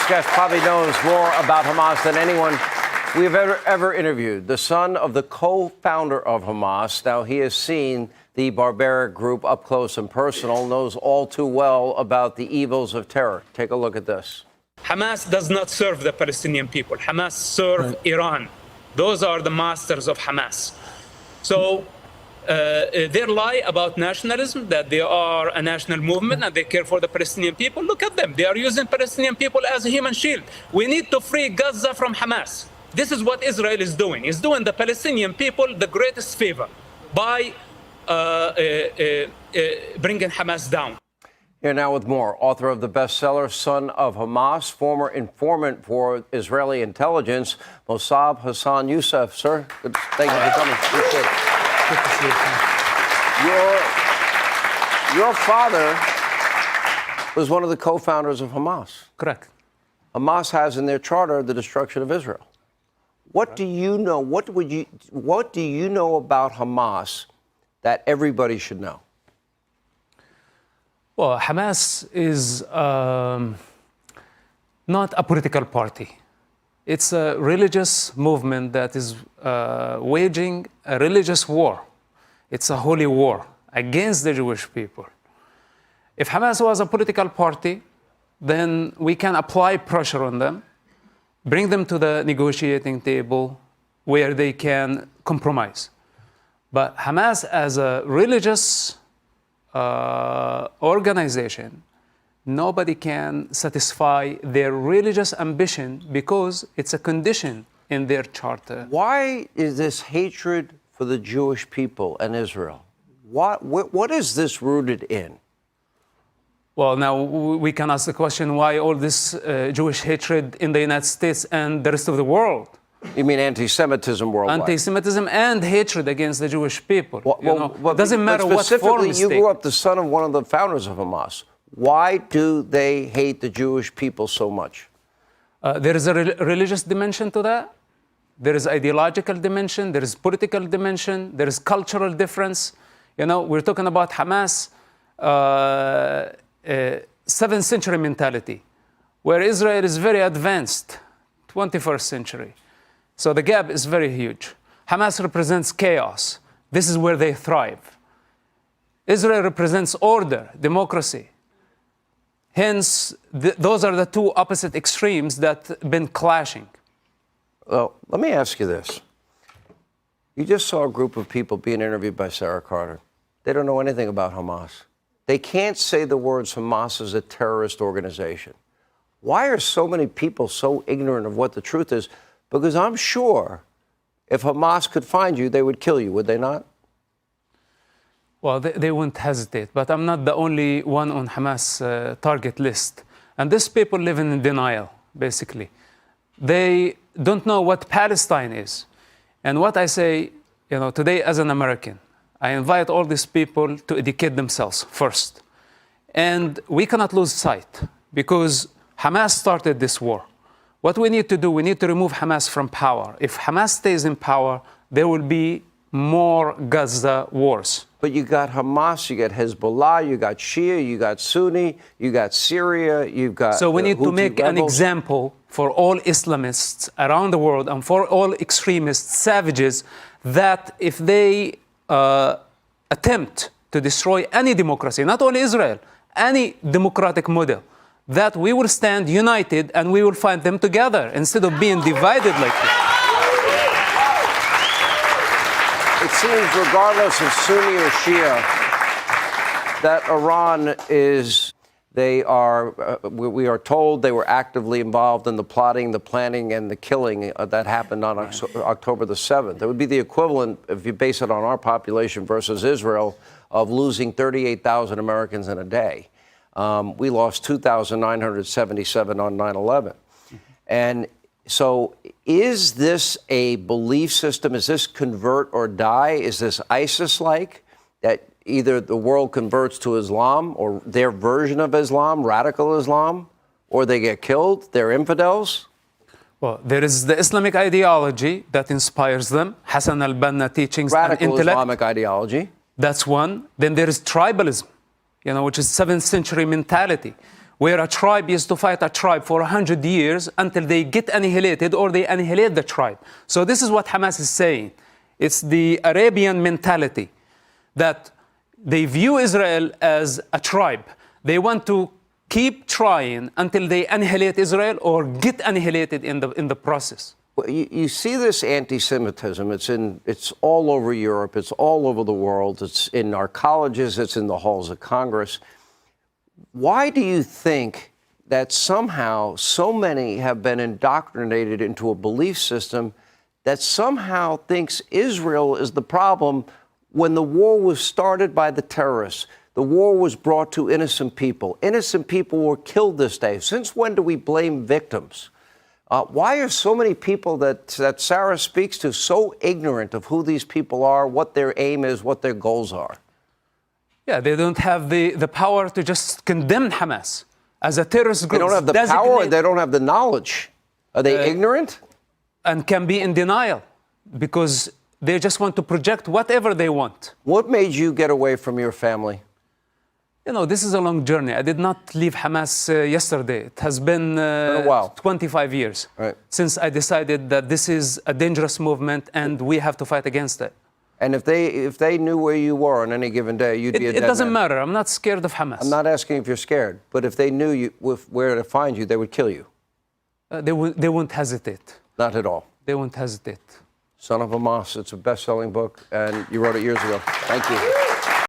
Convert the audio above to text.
next guest probably knows more about Hamas than anyone we have ever interviewed. The son of the co-founder of Hamas. Now, he has seen the barbaric group up close and personal, knows all too well about the evils of terror. Take a look at this. Hamas does not serve the Palestinian people. Hamas serve Iran. Those are the masters of Hamas. So their lie about nationalism, that they are a national movement and they care for the Palestinian people, look at them. They are using Palestinian people as a human shield. We need to free Gaza from Hamas. This is what Israel is doing. It's doing the Palestinian people the greatest favor by bringing Hamas down. Here now with more. Author of the bestseller, Son of Hamas, former informant for Israeli intelligence, Mosab Hassan Yousef. Sir, thank you for coming. Appreciate it. Good to see you. Your father was one of the co-founders of Hamas. Correct. Hamas has in their charter the destruction of Israel. What do you know? What do you know about Hamas that everybody should know? Well, Hamas is not a political party. It's a religious movement that is waging a religious war. It's a holy war against the Jewish people. If Hamas was a political party, then we can apply pressure on them, bring them to the negotiating table where they can compromise. But Hamas as a religious organization, nobody can satisfy their religious ambition because it's a condition in their charter. Why is this hatred for the Jewish people and Israel? What is this rooted in? Well, now we can ask the question, why all this Jewish hatred in the United States and the rest of the world? You mean anti-Semitism worldwide? Anti-Semitism and hatred against the Jewish people. It doesn't matter what form it's you grew up the son of one of the founders of Hamas. Why do they hate the Jewish people so much? There is a religious dimension to that. There is ideological dimension. There is political dimension. There is cultural difference. We're talking about Hamas, 7th century mentality, where Israel is very advanced, 21st century. So the gap is very huge. Hamas represents chaos. This is where they thrive. Israel represents order, democracy. Hence, those are the two opposite extremes that have been clashing. Well, let me ask you this. You just saw a group of people being interviewed by Sarah Carter. They don't know anything about Hamas. They can't say the words Hamas is a terrorist organization. Why are so many people so ignorant of what the truth is? Because I'm sure if Hamas could find you, they would kill you, would they not? Well, they wouldn't hesitate, but I'm not the only one on Hamas target list. And these people live in denial, basically. They don't know what Palestine is. And what I say, today as an American, I invite all these people to educate themselves first. And we cannot lose sight because Hamas started this war. What we need to do, we need to remove Hamas from power. If Hamas stays in power, there will be more Gaza wars. But you got Hamas, you got Hezbollah, you got Shia, you got Sunni, you got Syria, you've got So we need to make rebels. an example for all Islamists around the world and for all extremists, savages, that if they attempt to destroy any democracy, not only Israel, any democratic model, that we will stand united and we will fight them together instead of being divided like this. It seems, regardless of Sunni or Shia, that Iran is, we are told they were actively involved in the plotting, the planning, and the killing that happened on October the 7th. It would be the equivalent, if you base it on our population versus Israel, of losing 38,000 Americans in a day. We lost 2,977 on 9/11. And so is this a belief system? Is this convert or die? Is this ISIS-like, that either the world converts to Islam or their version of Islam, radical Islam, or they get killed, they're infidels? Well, there is the Islamic ideology that inspires them, Hassan al-Banna teachings Radical and intellect. Islamic ideology. That's one. Then there is tribalism, which is 7th century mentality, where a tribe is to fight a tribe for 100 years until they get annihilated or they annihilate the tribe. So this is what Hamas is saying. It's the Arabian mentality that they view Israel as a tribe. They want to keep trying until they annihilate Israel or get annihilated in the process. Well, you see this anti-Semitism. It's all over Europe. It's all over the world. It's in our colleges. It's in the halls of Congress. Why do you think that somehow so many have been indoctrinated into a belief system that somehow thinks Israel is the problem when the war was started by the terrorists? The war was brought to innocent people. Innocent people were killed this day. Since when do we blame victims? Why are so many people that Sarah speaks to so ignorant of who these people are, what their aim is, what their goals are? Yeah, they don't have the power to just condemn Hamas as a terrorist group. They don't have the power, they don't have the knowledge. Are they ignorant? And can be in denial because they just want to project whatever they want. What made you get away from your family? You know, this is a long journey. I did not leave Hamas yesterday. It has been a while. 25 years since I decided that this is a dangerous movement and we have to fight against it. And if they knew where you were on any given day, you'd be a dead man. It doesn't matter. I'm not scared of Hamas. I'm not asking if you're scared, but if they knew where to find you, they would kill you. They won't hesitate. Not at all. They won't hesitate. Son of Hamas, it's a best-selling book, and you wrote it years ago. Thank you.